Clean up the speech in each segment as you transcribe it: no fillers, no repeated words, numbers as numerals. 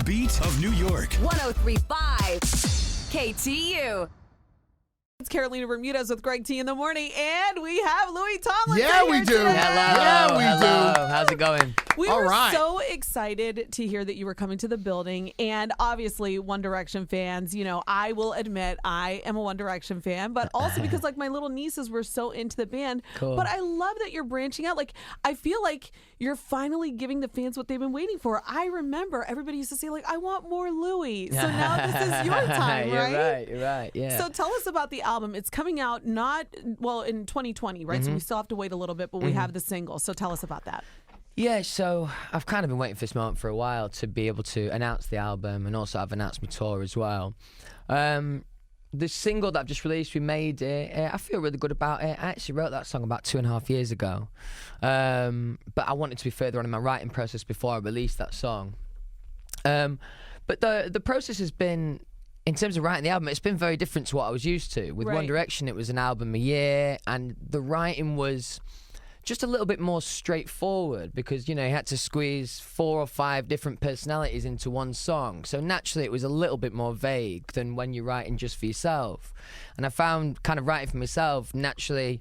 beat of New York. 103.5 KTU. It's Carolina Bermudez with Greg T in the morning, and we have Louis Tomlinson. Yeah, we here do. today. Yeah, we do. How's it going? We All were right. so excited to hear that you were coming to the building, and obviously One Direction fans, you know, I will admit I am a One Direction fan, but also because like my little nieces were so into the band. Cool. But I love that you're branching out. Like, I feel like you're finally giving the fans what they've been waiting for. I remember everybody used to say, like, I want more Louis. So now this is your time, right? You're right, yeah. So tell us about the album. It's coming out in 2020, right? So we still have to wait a little bit, but we have the single. So tell us about that. Yeah, so I've kind of been waiting for this moment for a while to be able to announce the album, and also I've announced my tour as well. The single that I've just released, we made it. I feel really good about it. I actually wrote that song about 2.5 years ago, but I wanted to be further on in my writing process before I released that song. But the process has been, in terms of writing the album, it's been very different to what I was used to. With One Direction, it was an album a year, and the writing was just a little bit more straightforward because, you know, you had to squeeze 4 or 5 different personalities into one song. So naturally, it was a little bit more vague than when you're writing just for yourself. And I found kind of writing for myself, naturally,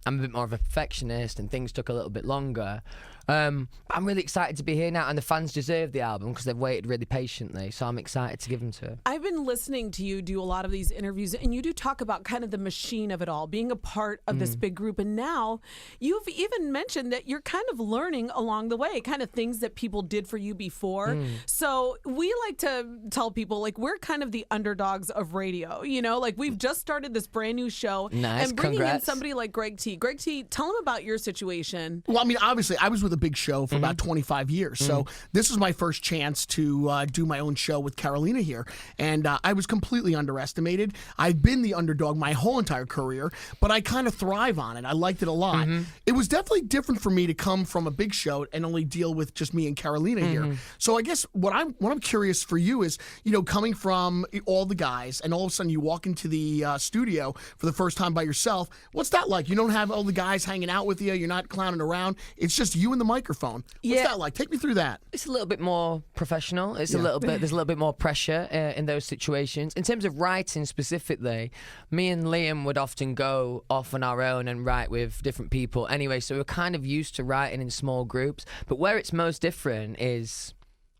I'm a bit more of a perfectionist and things took a little bit longer. I'm really excited to be here now, and the fans deserve the album because they've waited really patiently, so I'm excited to give them to them. I've been listening to you do a lot of these interviews, and you do talk about kind of the machine of it all, being a part of this big group, and now you've even mentioned that you're kind of learning along the way, kind of things that people did for you before. So we like to tell people, like, we're kind of the underdogs of radio, you know? Like, we've just started this brand new show, Nice, and bringing in congrats. somebody like Greg T. Greg T, tell them about your situation. Well, I mean, obviously, I was with a big show for about 25 years. So this is my first chance to do my own show with Carolina here. And I was completely underestimated. I've been the underdog my whole entire career, but I kind of thrive on it. I liked it a lot. It was definitely different for me to come from a big show and only deal with just me and Carolina here. So I guess what I'm curious for you is, you know, coming from all the guys and all of a sudden you walk into the studio for the first time by yourself. What's that like? You don't have all the guys hanging out with you. You're not clowning around. It's just you and the microphone. What's that like? Take me through that. It's a little bit more professional. It's a little bit. There's a little bit more pressure in those situations. In terms of writing specifically, me and Liam would often go off on our own and write with different people. Anyway, so we're kind of used to writing in small groups. But where it's most different is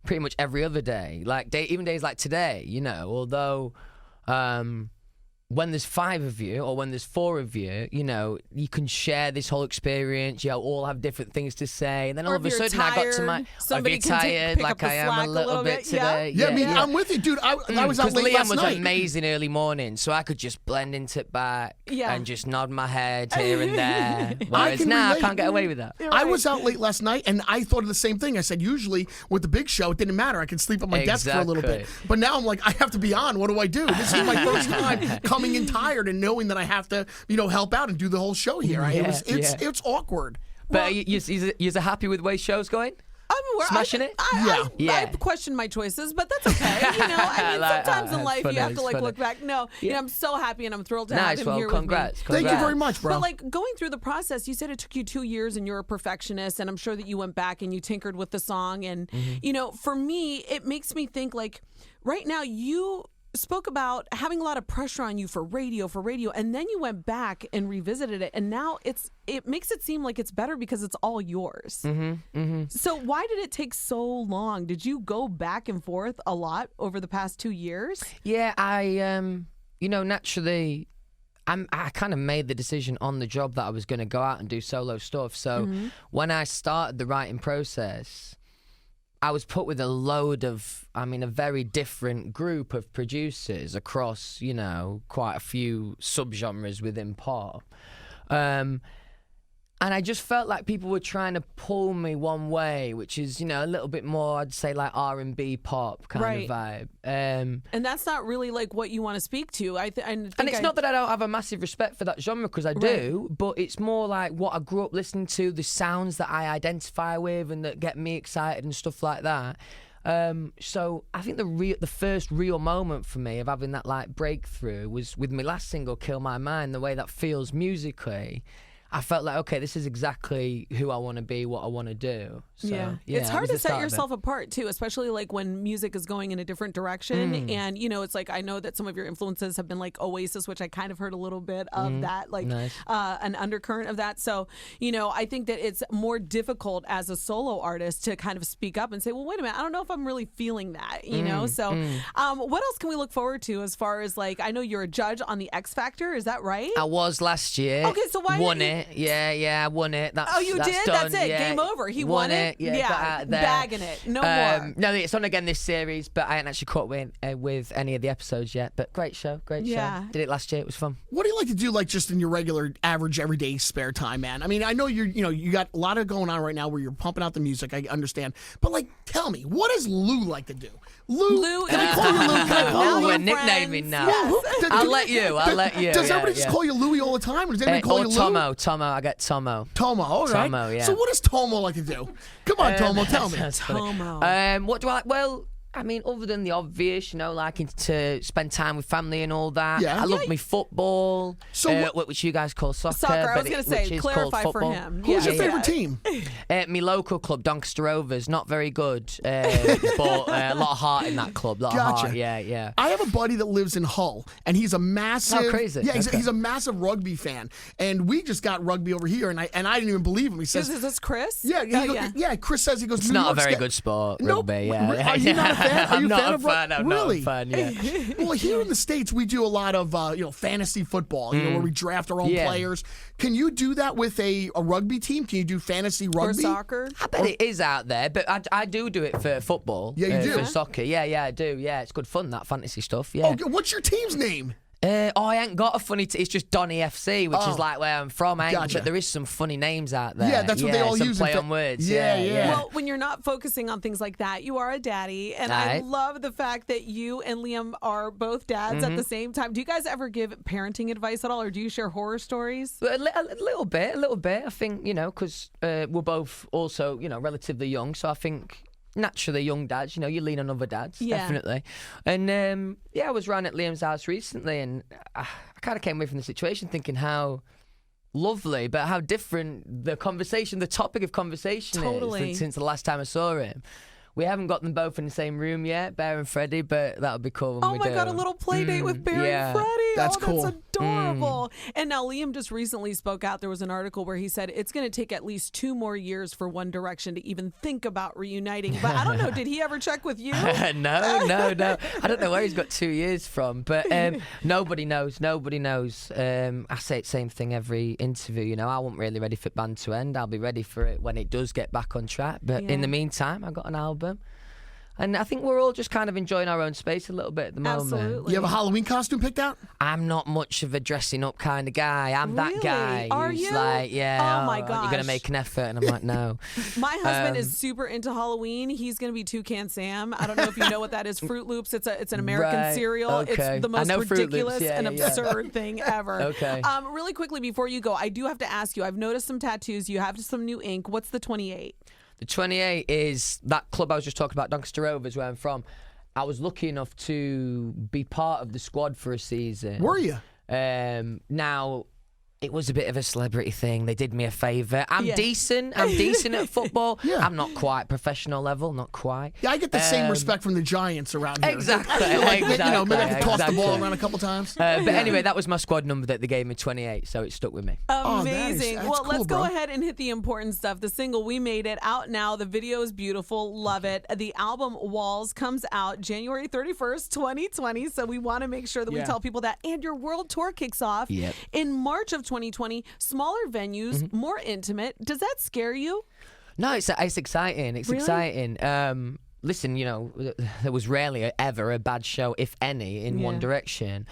pretty much every other day. Like even days like today. You know, although. When there's 5 of you or when there's 4 of you, you know, you can share this whole experience. You all have different things to say. And then all of a sudden I got to my... somebody can tired, like I am a little bit today. Yeah, I mean, I'm with you, dude. I was out late Liam last was night. amazing early morning, so I could just blend into it back and just nod my head here and there. Whereas now I can't get away with that. I was out late last night, and I thought of the same thing. I said, usually with the big show, it didn't matter. I could sleep on my desk for a little bit. But now I'm like, I have to be on. What do I do? This is my first time coming in tired and knowing that I have to, you know, help out and do the whole show here. It's awkward. But you're happy with the way show's going? Smashing it? I question my choices, but that's okay. You know, I mean, sometimes in life you have to like look back. No, you know, I'm so happy and I'm thrilled to have him here congrats. with me. Thank you very much, bro. But like going through the process, you said it took you 2 years and you're a perfectionist, and I'm sure that you went back and you tinkered with the song. And, you know, for me, it makes me think like right now you spoke about having a lot of pressure on you for radio, and then you went back and revisited it, and now it makes it seem like it's better because it's all yours. So why did it take so long? Did you go back and forth a lot over the past 2 years? Yeah, I you know, naturally I kind of made the decision on the job that I was going to go out and do solo stuff. So when I started the writing process, I was put with a load of, I mean, a very different group of producers across, you know, quite a few subgenres within pop. And I just felt like people were trying to pull me one way, which is, you know, a little bit more, I'd say, like R&B pop kind of vibe. And that's not really like what you want to speak to. And it's not that I don't have a massive respect for that genre, because I do, but it's more like what I grew up listening to, the sounds that I identify with and that get me excited and stuff like that. So I think the first real moment for me of having that like breakthrough was with my last single, Kill My Mind, the way that feels musically. I felt like, okay, this is exactly who I want to be, what I want to do. So, It's it hard was to the set start of it. yourself apart too, especially like when music is going in a different direction. And it's like I know that some of your influences have been like Oasis, which I kind of heard a little bit of that, like Nice. an undercurrent of that. So I think that it's more difficult as a solo artist to kind of speak up and say, well, wait a minute, I don't know if I'm really feeling that. So what else can we look forward to as far as like, I know you're a judge on the X Factor, is that right? I was last year. Okay, so why won didn't it? Yeah, I won it. That's, Oh, you that's did? Done. That's it. Yeah. Game over. He won it. Yeah, got out of there. Bagging it. No more. No, it's on again this series, but I hadn't actually caught with any of the episodes yet. But great show. Yeah. Did it last year. It was fun. What do you like to do, like just in your regular, average, everyday spare time, man? I mean, I know you got a lot of going on right now where you're pumping out the music. I understand, but like, tell me, what does Lou like to do? Lou, can I call you Lou? Can I call Now you we're you're Lou? nicknaming now. Yes. I'll let you. Does yeah, everybody just yeah. call you Louie all the time, or does anybody call Or you Lou? Tomo. I get Tomo. Tomo, all right. Tomo, yeah. So what does Tomo like to do? Come on, Tomo, tell me. That's funny. Tomo. What do I like? Well, I mean, other than the obvious, liking to spend time with family and all that. Yeah. I love me football, So which you guys call soccer. Soccer, I but was going to which say, is called clarify for football. him. Who's your Yeah. favorite team? My local club, Doncaster Rovers, not very good, but a lot of heart in that club. Lot of Gotcha. heart. Yeah. I have a buddy that lives in Hull, and he's a massive. Oh, crazy. Yeah, Okay. he's a massive rugby fan, and we just got rugby over here, and I didn't even believe him. He says, Is this Chris? "Yeah, Oh, yeah." Chris says he goes. It's New not York's a very got- good sport, Nope. rugby. Yeah. Are you not a fan? Are you I'm a not fan a of fan. I'm really? not a fan. Yeah. Well, here in the States, we do a lot of fantasy football. Where we draft our own Yeah. players. Can you do that with a rugby team? Can you do fantasy Or rugby? soccer? I bet it is out there, but I do it for football. Yeah, you do? For soccer. Yeah, I do. Yeah, it's good fun, that fantasy stuff. Yeah. Oh, what's your team's name? I ain't got a funny. It's just Donny FC, which is like where I'm from. Gotcha. But there is some funny names out there. Yeah, that's what they all some use in play fa- on words. Yeah. Well, when you're not focusing on things like that, you are a daddy. And I Right. love the fact that you and Liam are both dads at the same time. Do you guys ever give parenting advice at all, or do you share horror stories? But a little bit. I think because we're both also relatively young, so I think. Naturally, young dads, you lean on other dads, Yeah. definitely. And I was round at Liam's house recently, and I kind of came away from the situation thinking how lovely, but how different the topic of conversation Totally. is since the last time I saw him. We haven't got them both in the same room yet, Bear and Freddie, but that'll be cool when Oh we my do. God, a little play date with Barry yeah. and Freddie. That's Oh, cool. That's adorable. And now Liam just recently spoke out. There was an article where he said it's going to take at least 2 more years for One Direction to even think about reuniting. But I don't know, did he ever check with you? No. I don't know where he's got 2 years from, but nobody knows. I say the same thing every interview. I wasn't really ready for band to end. I'll be ready for it when it does get back on track. But Yeah. in the meantime, I got an album. And I think we're all just kind of enjoying our own space a little bit at the moment. Absolutely. You have a Halloween costume picked out? I'm not much of a dressing up kind of guy. I'm Really? that guy Are who's you? like, Oh, my you're going to gosh. make an effort. And I'm like, no. My husband is super into Halloween. He's going to be Toucan Sam. I don't know if you know what that is. Fruit Loops. It's an American Right. cereal. Okay. It's the I most know Fruit Loops. ridiculous Yeah, and yeah. absurd thing ever. Okay. Really quickly before you go, I do have to ask you. I've noticed some tattoos. You have some new ink. What's the 28? The 28 is that club I was just talking about, Doncaster Rovers, where I'm from. I was lucky enough to be part of the squad for a season. Were you? Now, it was a bit of a celebrity thing. They did me a favour. I'm Yeah. decent at football. Yeah. I'm not quite professional level, not quite. Yeah, I get the same respect from the Giants around here. Exactly. Maybe I exactly, can toss the ball exactly. around a couple times. But anyway, that was my squad number that they gave me, 28, so it stuck with me. Oh, Amazing. that's Well, cool, let's go bro. ahead and hit the important stuff. The single, We Made It, out now. The video is beautiful. Love it. The album, Walls, comes out January 31st, 2020. So we want to make sure that we Yeah. tell people that. And your world tour kicks off Yep. in March of 2020. Smaller venues, more intimate. Does that scare you? No, it's exciting. It's Really? exciting. Listen, there was rarely ever a bad show, if any, in One Yeah. Direction.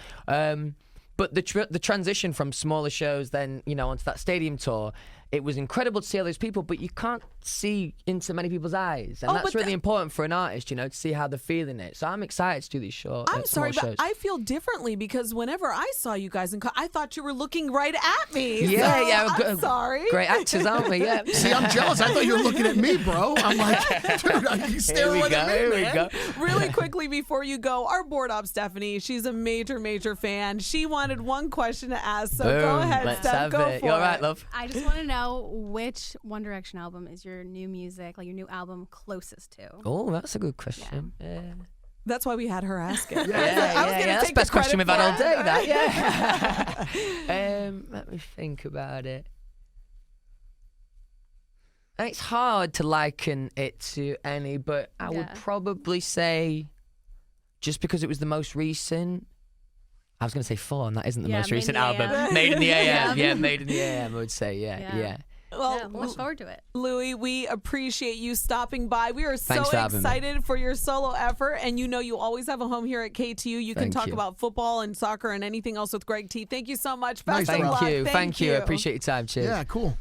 But the transition from smaller shows then, onto that stadium tour, it was incredible to see all those people, but you can't see into many people's eyes. And that's really important for an artist, you know, to see how they're feeling it. So I'm excited to do these short I'm sorry, small but shows. I feel differently because whenever I saw you guys, I thought you were looking right at me. Yeah, so yeah. I'm sorry. Great actors, aren't we? Yeah. See, I'm jealous. I thought you were looking at me, bro. I'm like, dude, you staring right at me, Here man. we go. Really quickly before you go, our board op Stephanie, she's a major fan. She wanted one question to ask, so go Boom. ahead, Let's Steph. have Go it. for You all it. right, love? I just want to know which One Direction album is your new music, like your new album, closest to? Oh, that's a good question. Yeah. That's why we had her ask it. Yeah, I was gonna that's take the best the question we've credit had all for day. it. That, yeah. Let me think about it. It's hard to liken it to any, but I would probably say, just because it was the most recent. I was going to say Four, and that isn't the most Made in recent the album. AM. Made in the AM. Yeah. Yeah, Made in the AM. I would say, yeah. Well, Look forward to it. Louis, we appreciate you stopping by. We are Thanks so for having me. excited for your solo effort, and you know you always have a home here at KTU. You can Thank talk you. about football and soccer and anything else with Greg T. Thank you so much. Best Nice, of bro. luck. Thank you. I appreciate your time. Cheers. Yeah, cool.